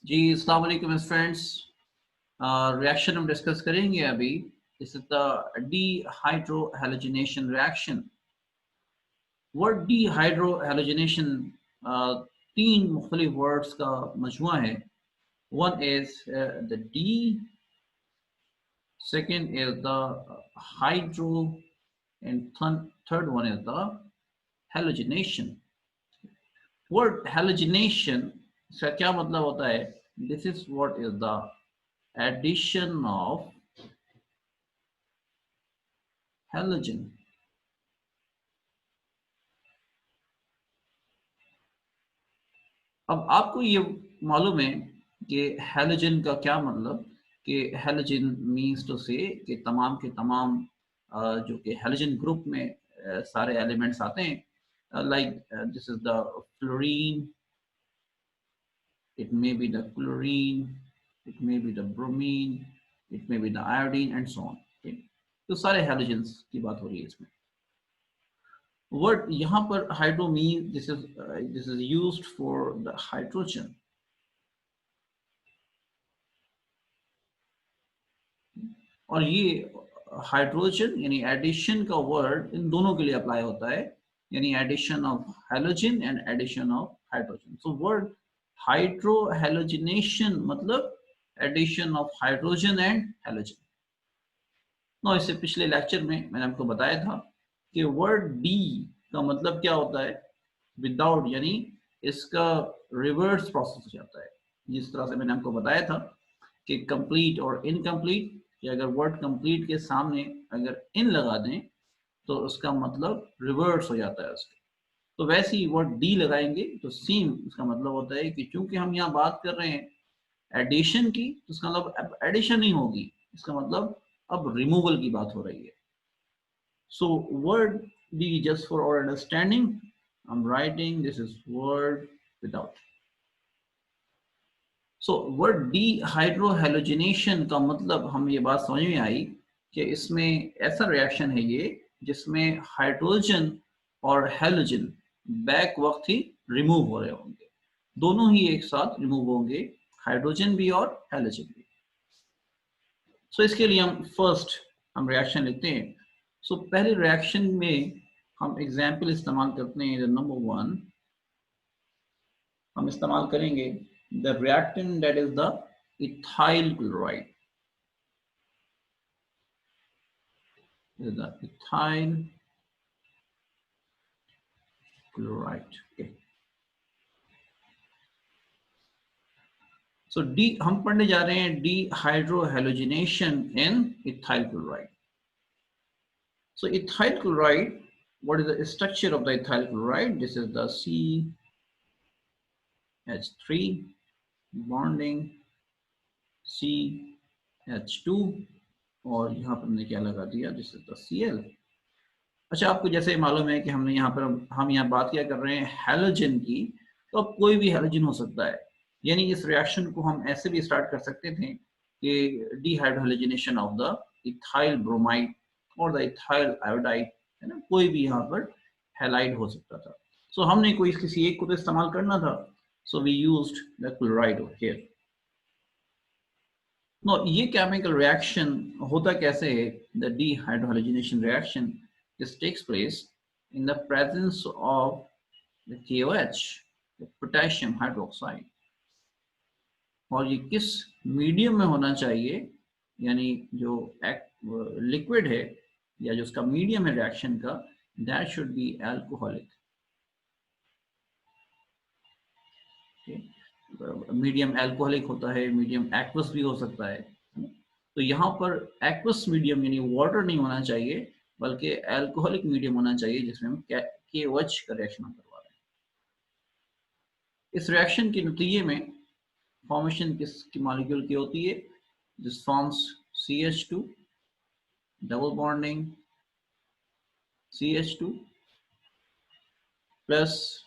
जी अस्सलाम वालेकुम friends. Reaction हम डिस्कस करेंगे अभी। This is the dehydrohalogenation reaction. Word dehydrohalogenation तीन मुख्तलिफ वर्ड्स का मजमुआ है। One is the de, second is the hydro and third one is the halogenation. Word halogenation का क्या मतलब होता है? This is what is the addition of halogen। अब आपको ये मालूम है कि हैलोजन का क्या मतलब, कि हैलोजन मीन्स टू से कि तमाम के तमाम जो कि हैलोजन ग्रुप में सारे एलिमेंट्स आते हैं, like this is the fluorine, it may be the chlorine, it may be the bromine, it may be the iodine and so on। okay? तो सारे हैलोजन्स की बात हो रही है इसमें। वर्ड यहाँ पर hydro mean this is used for the hydrogen. और ये हाइड्रोजन यानी एडिशन का वर्ड इन दोनों के लिए अप्लाई होता है, यानी addition of halogen and addition of hydrogen. So word hydrohalogenation मतलब addition of hydrogen and halogen. No, इससे पिछले लेक्चर में मैंने आपको बताया था कि वर्ड डी का मतलब क्या होता है, विदाउट, यानी इसका रिवर्स प्रोसेस हो जाता है। जिस तरह से मैंने आपको बताया था कि कंप्लीट और इनकम्प्लीट, कि अगर वर्ड कंप्लीट के सामने अगर इन लगा दें तो उसका मतलब रिवर्स हो जाता है उसका। तो वैसे ही वर्ड डी लगाएंगे तो सेम उसका मतलब होता है कि चूंकि हम यहाँ बात कर रहे हैं एडिशन की, तो उसका मतलब अब एडिशन नहीं होगी, इसका मतलब अब रिमूवल की बात हो रही है। So word de, just for our understanding, I am writing this is word without. So word dehydrohalogenation का मतलब हम ये बात समझ में आई कि इसमें ऐसा रिएक्शन है ये जिसमें हाइड्रोजन और हैलोजन बैक वक्त ही रिमूव हो रहे होंगे, दोनों ही एक साथ रिमूव होंगे, हाइड्रोजन भी और हैलोजन भी। सो इसके लिए हम रिएक्शन लिखते हैं। सो पहले रिएक्शन में हम एग्जाम्पल इस्तेमाल करते हैं। नंबर वन हम इस्तेमाल करेंगे the reactant that is the ethyl chloride। This is the ethyl chloride। Okay. So D हम पढ़ने जा रहे हैं dehydrohalogenation in ethyl chloride। So ethyl chloride, what is the structure of the ethyl chloride? This is the CH3 bonding CH2 और यहाँ पर हमने क्या लगा दिया, दिस इज द Cl। अच्छा, आपको जैसे मालूम है कि हमने यहाँ पर हम यहाँ बात क्या कर रहे हैं हैलोजन की, तो अब कोई भी हैलोजन हो सकता है। यानी इस रिएक्शन को हम ऐसे भी स्टार्ट कर सकते थे कि dehydrogenation of the ethyl bromide और द इथाइल आयोडाइड, है ना, कोई भी यहाँ पर हैलाइड हो सकता था। सो हमने कोई किसी एक को तो इस्तेमाल करना था, so we used the chloride here. No, ये केमिकल रिएक्शन होता कैसे है? The dehydrogenation reaction this takes place in the presence of the KOH, the potassium hydroxide। और ये किस मीडियम में होना चाहिए, यानी जो लिक्विड है या जो उसका मीडियम है रिएक्शन का, that should be alcoholic. Medium alcoholic होता है, मीडियम एक्वस भी हो सकता है। तो यहाँ पर एक्वस मीडियम यानी वाटर नहीं होना चाहिए, बल्कि एल्कोहलिक मीडियम होना चाहिए जिसमें हम KOH का रिएक्शन हम करवा रहे हैं। इस रिएक्शन के नतीजे में फॉर्मेशन किसकी मॉलिक्यूल की होती है? This forms CH2 double bonding CH2 plus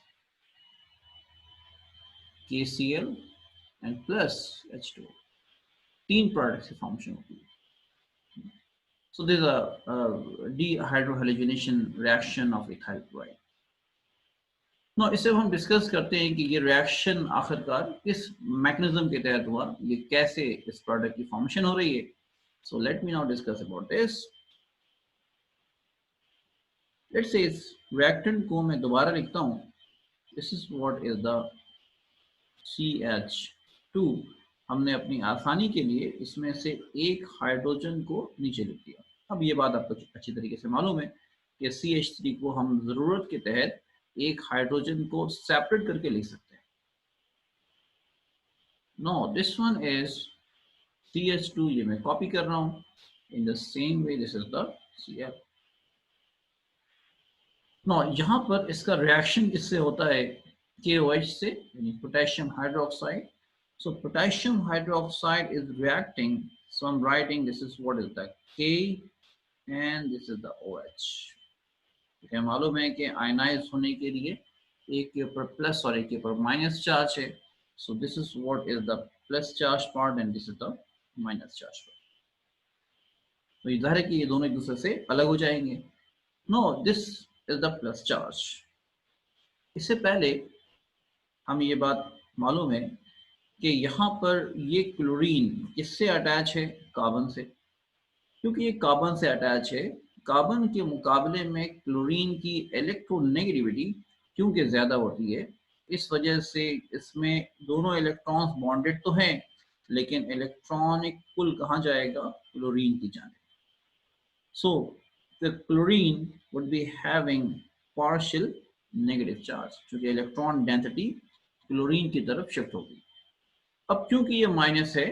KCl and plus H2। तीन प्रोडक्ट्स की फॉर्मेशन होती है। So this is a dehydrohalogenation reaction of ethyl chloride। No इससे हम डिस्कस करते हैं कि ये रिएक्शन आखिरकार किस मैकेनिज्म के तहत हुआ, ये कैसे इस प्रोडक्ट की फॉर्मेशन हो रही है. So let me now discuss about this. Let's say इस रिएक्टेंट को मैं दोबारा लिखता हूं. This is what is the CH2. हमने अपनी आसानी के लिए इसमें से एक हाइड्रोजन को नीचे लिख दिया. अब ये बात आपको अच्छी तरीके से मालूम है कि CH3 को हम जरूरत के तहत एक हाइड्रोजन को सेपरेट करके लिख सकते हैं. No this one is CH2. ये मैं कॉपी कर रहा हूं. In the same way this is the Cl. No यहाँ पर इसका रिएक्शन किससे होता है? KOH से, यानी potassium hydroxide. So potassium hydroxide is reacting. So I'm writing this is what is the K and this is the OH. ठीक है, मालूम है कि आयनाइज होने के लिए एक के ऊपर प्लस और एक के ऊपर माइनस चार्ज है. So this is what is the plus charge part and this is the minus charge part. तो ये जाहिर है कि ये दोनों एक दूसरे से अलग हो जाएंगे. No, this is the plus charge. इससे पहले हम ये बात मालूम है कि यहाँ पर ये क्लोरीन किससे अटैच है? कार्बन से. क्योंकि ये कार्बन से अटैच है, कार्बन के मुकाबले में क्लोरीन की इलेक्ट्रोनेगेटिविटी क्योंकि ज़्यादा होती है, इस वजह से इसमें दोनों इलेक्ट्रॉन्स बॉन्डेड तो हैं, लेकिन इलेक्ट्रॉनिक पुल कहाँ जाएगा? क्लोरीन की जाने. So the chlorine would be having partial negative charge, क्योंकि इलेक्ट्रॉन डेंसिटी क्लोरीन की तरफ शिफ्ट होगी. अब क्योंकि ये माइनस है,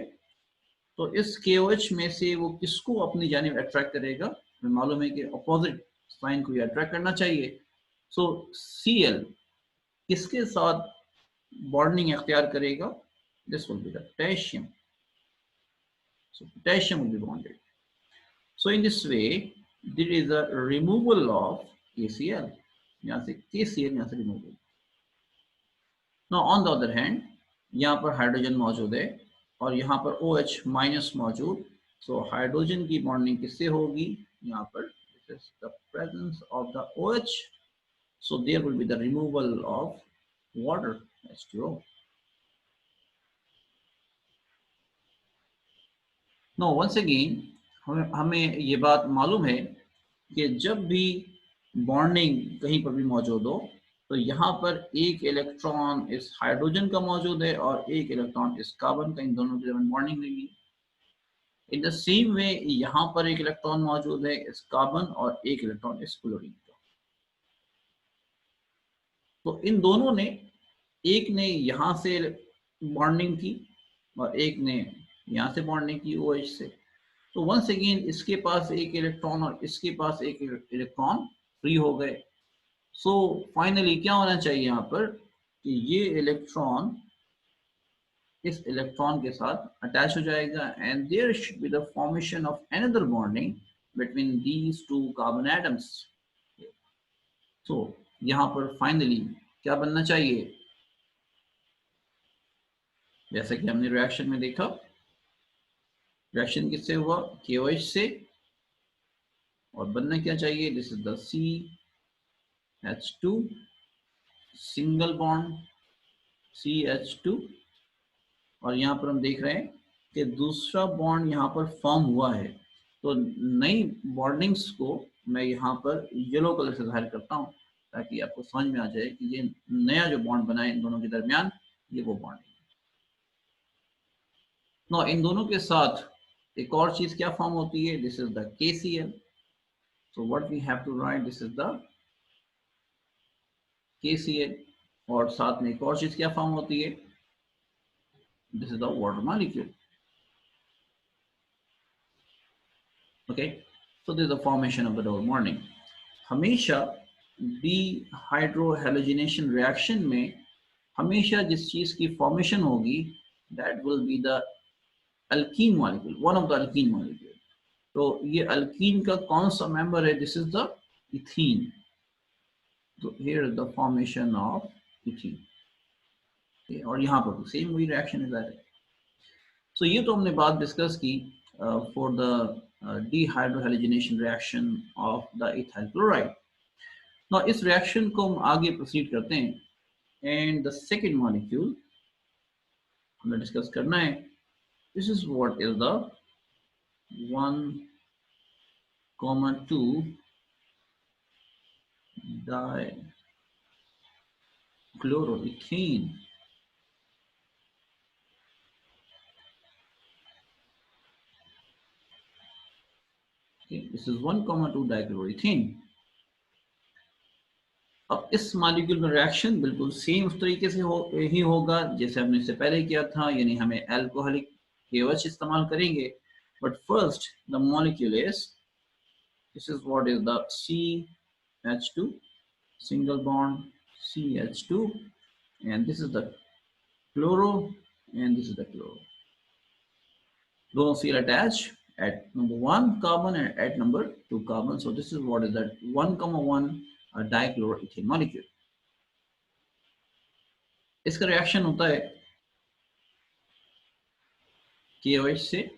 तो इस KOH में से वो किसको अपनी जानिब अट्रैक्ट करेगा? हमें मालूम है कि अपोजिट साइन को ये अट्रैक्ट करना चाहिए. सो Cl किसके साथ बॉन्डिंग इख्तियार करेगा? This will be the potassium. So potassium will be bonded. So in this way there is a removal of KCl. यहाँ से KCl यहाँ से removal. Now on the other hand यहाँ पर हाइड्रोजन मौजूद है और यहाँ पर OH माइनस मौजूद. सो हाइड्रोजन की बॉन्डिंग किससे होगी? यहाँ पर this is the presence of the OH. So there will be the removal of water, H2O. No once again हमें ये बात मालूम है कि जब भी बॉन्डिंग कहीं पर भी मौजूद हो, तो यहाँ पर एक इलेक्ट्रॉन इस हाइड्रोजन का मौजूद है और एक इलेक्ट्रॉन इस कार्बन का. इन दोनों की दरमियान बॉन्डिंग हुई. इन द सेम वे यहाँ पर एक इलेक्ट्रॉन मौजूद है इस कार्बन और एक इलेक्ट्रॉन इस क्लोरीन का. तो इन दोनों ने, एक ने यहाँ से बॉन्डिंग की और एक ने यहाँ से बॉन्डिंग की OH से. तो वंस अगेन इसके पास एक इलेक्ट्रॉन और इसके पास एक इलेक्ट्रॉन फ्री हो गए. सो फाइनली क्या होना चाहिए यहाँ पर कि ये इलेक्ट्रॉन इस इलेक्ट्रॉन के साथ अटैच हो जाएगा and there should be the formation of another bonding between these two carbon atoms. So यहाँ पर फाइनली क्या बनना चाहिए? जैसा कि हमने रिएक्शन में देखा, रिएक्शन किससे हुआ? KOH से. और बनना क्या चाहिए? This is the CH2 single bond CH2. और यहाँ पर हम देख रहे हैं कि दूसरा बॉन्ड यहाँ पर फॉर्म हुआ है. तो नई बॉन्डिंग्स को मैं यहाँ पर येलो कलर से जाहिर करता हूँ ताकि आपको समझ में आ जाए कि ये नया जो बॉन्ड बना है इन दोनों के दरमियान, ये वो बॉन्ड है. नो इन दोनों के साथ एक और चीज क्या फॉर्म होती है? This is the KCl. So what we have to write, this is the KCl. और साथ में एक और चीज क्या फॉर्म होती है? This is the water molecule. Okay, so this is the formation of the double bonding. हमेशा डिहाइड्रोहैलोजिनेशन रिएक्शन में हमेशा जिस चीज की फॉर्मेशन होगी that will be the alkene molecule, one of the alkene molecule. तो ये अल्कीन का कौन सा मेंबर है? This is the ethene. तो here is the formation of ethene. और यहाँ पर सेम वही रिएक्शन है. सो ये तो हमने बात डिस्कस की for the dehydrohalogenation reaction of the ethyl chloride. ना इस रिएक्शन को हम आगे प्रोसीड करते हैं. एंड द सेकेंड मॉलिक्यूल हमें डिस्कस करना है. This is what is the 1,2 dichloroethane. Okay, this is 1,2 dichloroethane. अब इस मॉलिक्यूल में रिएक्शन बिल्कुल सेम उस तरीके से ही होगा जैसे हमने इससे पहले किया था, यानी हमें अल्कोहलिक KOH इस्तेमाल करेंगे. But first the molecule is, this is what is the CH2 single bond CH2, and this is the chloro, and this is the chloro. Those feel attached at number 1 carbon and at number 2 carbon. So this is what is that 1,1 dichloroethane molecule. इसका reaction होता है KOH से,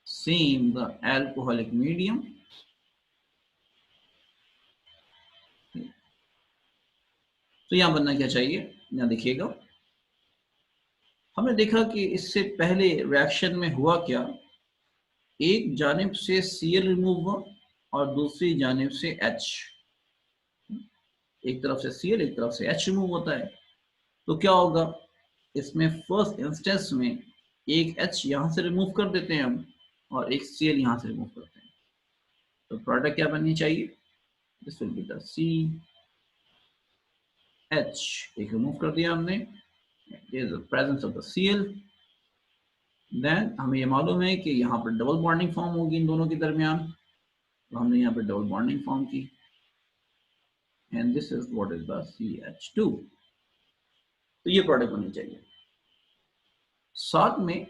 same the alcoholic medium. तो यहां बनना क्या चाहिए, यहां देखिएगा. हमने देखा कि इससे पहले रिएक्शन में हुआ क्या, एक जानिब से Cl रिमूव हुआ और दूसरी जानिब से H. एक तरफ से Cl एक तरफ से H रिमूव होता है. तो क्या होगा, इसमें फर्स्ट इंस्टेंस में एक H यहां से रिमूव कर देते हैं हम और एक Cl यहां से रिमूव करते हैं. तो प्रोडक्ट क्या बननी चाहिए, this will be the CH. एक रिमूव कर दिया हमने, there is the presence of the Cl. Then हमें ये मालूम है कि यहाँ पर डबल बॉन्डिंग फॉर्म होगी इन दोनों के दरमियान, तो हमने यहाँ पर डबल बॉन्डिंग फॉर्म की, and this is what is the CH2. तो ये प्रोडक्ट बननी चाहिए. साथ में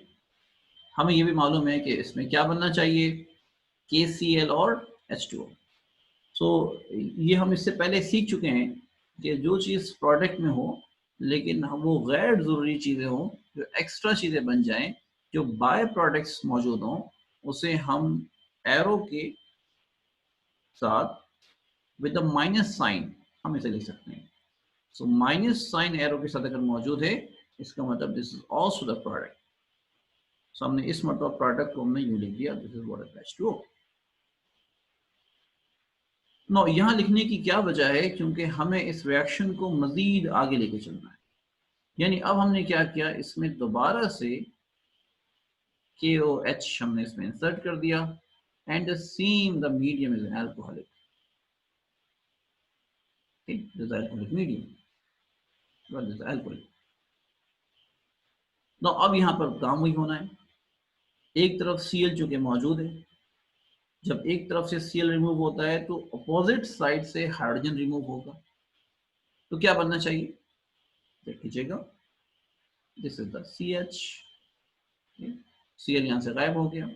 हमें ये भी मालूम है कि इसमें क्या बनना चाहिए, KCl और H2O. सो ये हम इससे पहले सीख चुके हैं कि जो चीज़ प्रोडक्ट में हो लेकिन वो गैर ज़रूरी चीज़ें हों, जो एक्स्ट्रा चीज़ें बन जाएं, जो बाय प्रोडक्ट्स मौजूद हों, उसे हम एरो के साथ विद द माइनस साइन हम इसे लिख सकते हैं. सो माइनस साइन एरो के साथ अगर मौजूद है, इसका मतलब this is also the product. So हमने इस मतलब प्रोडक्ट को हमने यूं लिख दिया, this is what is H2O. No यहाँ लिखने की क्या वजह है, क्योंकि हमें इस रिएक्शन को मजीद आगे लेके चलना है. यानी अब हमने क्या किया, इसमें दोबारा से KOH हमने इसमें इंसर्ट कर दिया, and the same the medium is alcoholic. This is alcoholic medium, this is alcoholic. No अब यहाँ पर काम वही होना है, एक तरफ Cl जो कि मौजूद है, जब एक तरफ से Cl रिमूव होता है तो अपोजिट साइड से हाइड्रोजन रिमूव होगा. तो क्या बनना चाहिए, देख लीजिएगा, this is the CH. Cl यहां से गायब हो गया,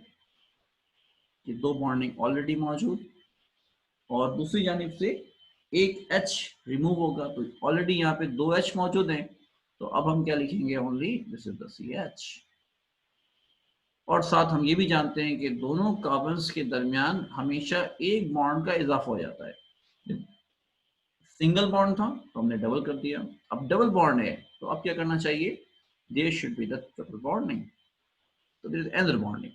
ये दो बॉन्डिंग ऑलरेडी मौजूद, और दूसरी जानिब से एक H रिमूव होगा, तो ऑलरेडी यहाँ पे दो H मौजूद हैं. तो अब हम क्या लिखेंगे, only this is the CH. और साथ हम ये भी जानते हैं कि दोनों कार्बन्स के दरमियान हमेशा एक बॉन्ड का इजाफा हो जाता है. सिंगल बॉन्ड था तो हमने डबल कर दिया, अब डबल बॉन्ड है तो अब क्या करना चाहिए, there should be the triple bonding. तो there is another bonding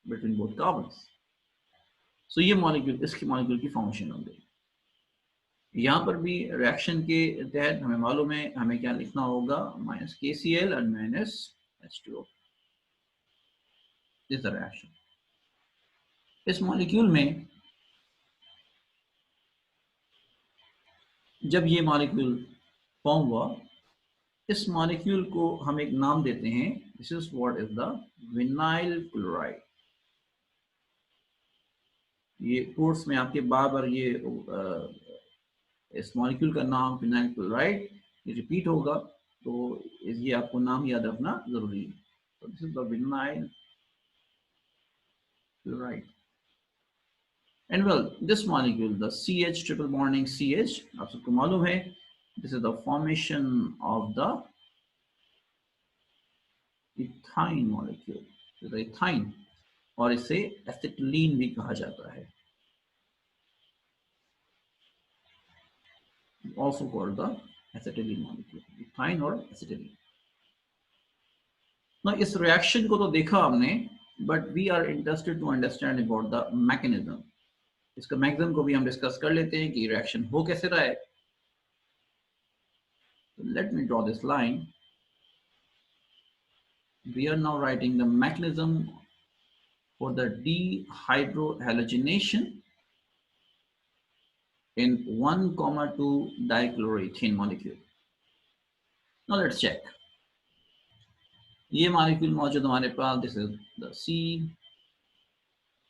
between both carbons. So ये मॉलिक्यूल, इसकी मॉलिक्यूल की फॉर्मेशन हो गई. यहाँ पर भी रिएक्शन के तहत हमें मालूम है हमें क्या लिखना होगा, माइनस KCl और माइनस H2O. इस रिएक्शन इस मॉलिक्यूल में जब ये मॉलिक्यूल फॉर्म हुआ, इस मॉलिक्यूल को हम एक नाम देते हैं, this is what is the vinyl chloride. ये कोर्स में आपके बार बार ये इस मॉलिक्यूल का नाम विनाइल क्लोराइड ये रिपीट होगा, तो ये आपको नाम याद रखना जरूरी है. तो this is the vinyl chloride. And well, this molecule, the CH triple bonding CH, आप सबको मालूम है, this is the formation of the ethyne molecule, this is ethyne, और इसे एसिटिलीन भी कहा जाता है. also called the acetylene molecule, ethyne और acetylene. Now इस reaction को तो देखा हमने, but we are interested to understand about the mechanism. इसका mechanism को भी हम discuss कर लेते हैं कि reaction हो कैसे रहा है. So let me draw this line. We are now writing the mechanism for the dehydrohalogenation in 1,2 dichloroethane molecule. Now let's check. ये molecule मौजूद हमारे पास. This is the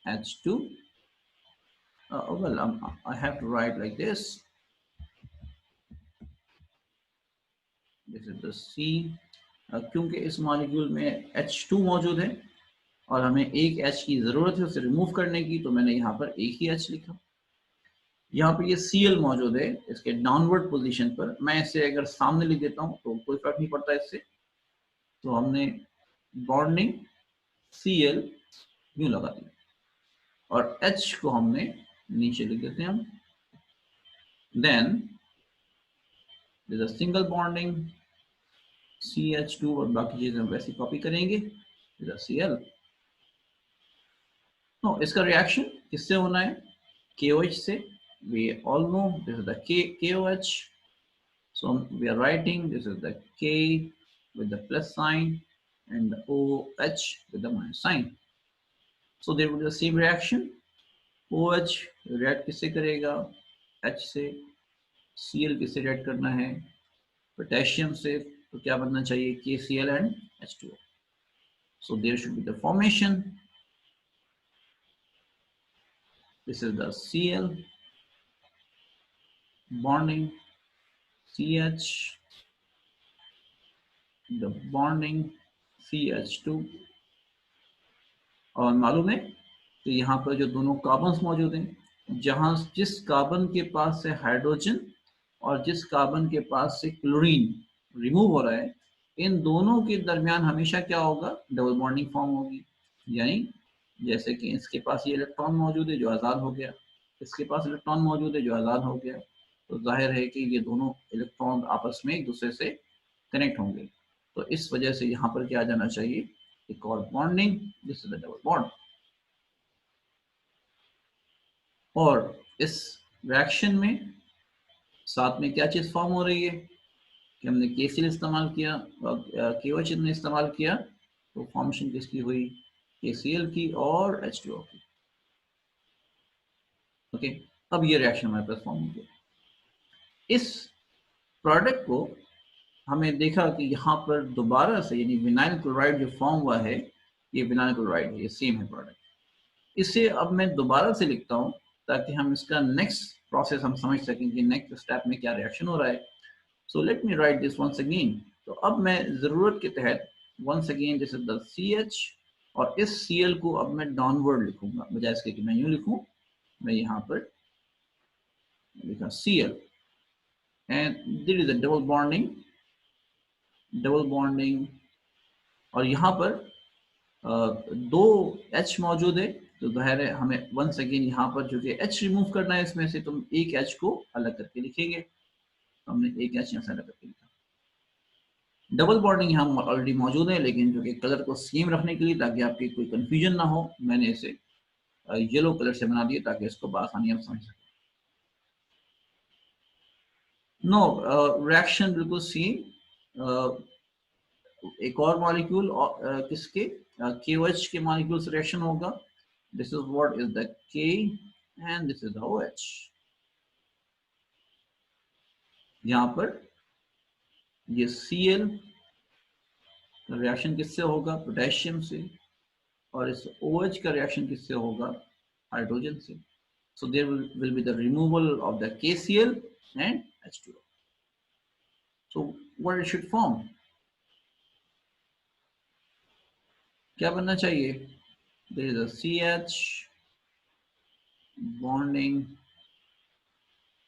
CH2. Well, I have to write like this. This is the C. क्योंकि इस molecule में H2 मौजूद है और हमें एक H की जरूरत है उसे रिमूव करने की, तो मैंने यहाँ पर एक ही H लिखा. यहाँ पर ये Cl मौजूद है इसके डाउनवर्ड पोजीशन पर. मैं इसे अगर सामने लिख देता हूँ तो कोई फर्क नहीं पड़ता इससे. तो हमने बॉन्डिंग Cl यूं लगा दी और H को हमने नीचे लिख देते हैं हम. Then there's a single bonding CH2 और बाकी चीजें हम वैसे कॉपी करेंगे. Cl. No, इसका रिएक्शन किससे होना है? KOH से. We all know this is the KOH. So we are writing this is the K with the plus sign and the OH with the minus sign. So there will be the same reaction. OH react किससे करेगा? H से. Cl किससे react करना है? Potassium से. तो क्या बनना चाहिए? KCl and H2O. So there should be the formation. This is the Cl bonding CH, the bonding CH2. और मालूम है तो यहाँ पर जो दोनों कार्बन्स मौजूद हैं, जहाँ जिस कार्बन के पास से हाइड्रोजन और जिस कार्बन के पास से क्लोरीन रिमूव हो रहा है, इन दोनों के दरमियान हमेशा क्या होगा? डबल बॉन्डिंग फॉर्म होगी. यानी जैसे कि इसके पास ये इलेक्ट्रॉन मौजूद है जो आज़ाद हो गया, इसके पास इलेक्ट्रॉन मौजूद है जो आज़ाद हो गया, तो जाहिर है कि ये दोनों इलेक्ट्रॉन आपस में एक दूसरे से कनेक्ट होंगे. तो इस वजह से यहाँ पर क्या आ जाना चाहिए? एक और bonding, this is the double bond. और इस रिएक्शन में साथ में क्या चीज फॉर्म हो रही है कि हमने KCl इस्तेमाल किया और KOH ने इस्तेमाल किया, तो फॉर्मेशन किसकी हुई? KCl की और H2O की. ओके, अब ये रिएक्शन हमारे पास फॉर्म हो गया. इस प्रोडक्ट को हमें देखा कि यहाँ पर दोबारा से यानी विनाइल क्लोराइड जो फॉर्म हुआ है, ये विनाइल क्लोराइड है, ये सेम है प्रोडक्ट. इसे अब मैं दोबारा से लिखता हूँ ताकि हम इसका नेक्स्ट प्रोसेस हम समझ सकें कि नेक्स्ट स्टेप में क्या रिएक्शन हो रहा है. So let me write this once again. तो अब मैं जरूरत के तहत once again this is the CH और इस Cl को अब मैं डाउनवर्ड लिखूंगा, बजाय इसके कि मैं यूं लिखूं. मैं यहाँ पर लिखा Cl and there is a double bonding और यहाँ पर दो H मौजूद है, तो जाहिर है हमें वंस अगेन यहाँ पर जो कि H रिमूव करना है इसमें से, तो हम एक H को अलग करके लिखेंगे. तो हमने एक H यहाँ से अलग करके लिखा. डबल बॉन्डिंग यहाँ ऑलरेडी मौजूद है, लेकिन जो कि कलर को सेम रखने के लिए ताकि आपकी कोई कंफ्यूजन ना हो, मैंने इसे येलो कलर से बना दिया ताकि इसको बआसानी आप समझ सकें. नो, रिएक्शन बिल्कुल सेम. एक और मॉलिक्यूल किसके? KOH के मॉलिक्यूल से रिएक्शन होगा. This is what is the K and this is the OH. यहाँ पर ये Cl रिएक्शन किससे होगा? पोटेशियम से. और इस OH का रिएक्शन किससे होगा? हाइड्रोजन से. So there will be the removal of the KCl and H2O. So what it should form? क्या बनना चाहिए? There is a CH bonding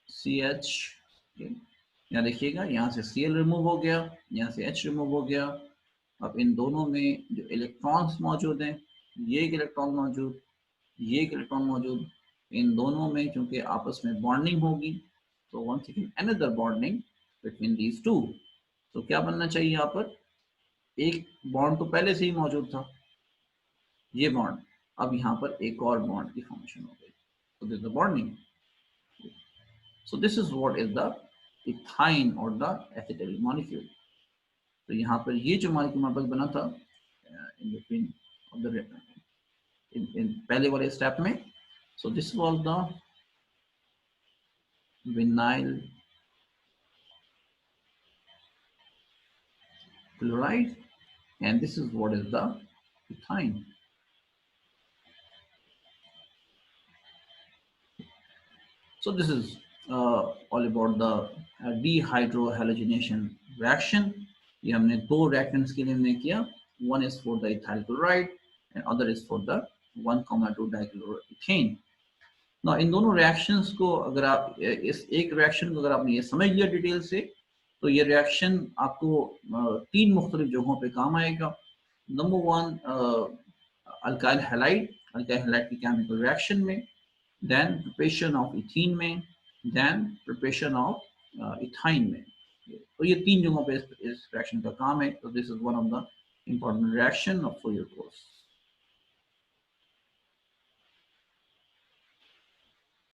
CH. यहाँ देखिएगा, यहाँ से Cl रिमूव हो गया, यहाँ से H रिमूव हो गया. अब इन दोनों में जो इलेक्ट्रॉन्स मौजूद हैं, ये एक इलेक्ट्रॉन मौजूद, ये एक इलेक्ट्रॉन मौजूद, इन दोनों में क्योंकि आपस में बॉन्डिंग होगी, So once again another bonding between these two. तो क्या बनना चाहिए यहाँ पर, एक बॉन्ड तो पहले से ही मौजूद था, ये बॉन्ड, अब यहाँ पर एक और बॉन्ड की फॉर्मेशन हो गई, so this is the bonding. So this is what is the ethyne or the acetyl molecule. तो यहाँ पर ये जो मॉलिक्यूल हमारे पास बना था in between of the in पहले वाले स्टेप में, so this was the vinyl chloride and this is what is the ethyne. So this is all about the dehydrohalogenation reaction. ये हमने दो reactants के लिए हमने किया, one is for the ethyl chloride and other is for the 1,2 dichloroethane. Now इन दोनों reactions को अगर आप इस एक reaction को अगर आपने ये समझ लिया डिटेल से, तो ये reaction आपको तीन मुख्तलिफ जगहों पे काम आएगा. Number one, alkyl halide की chemical reaction में, then preparation of ethene में, then preparation of ethyne में. तो ये तीन जगहों पे इस reaction का काम है. So this is one of the important reaction for your course.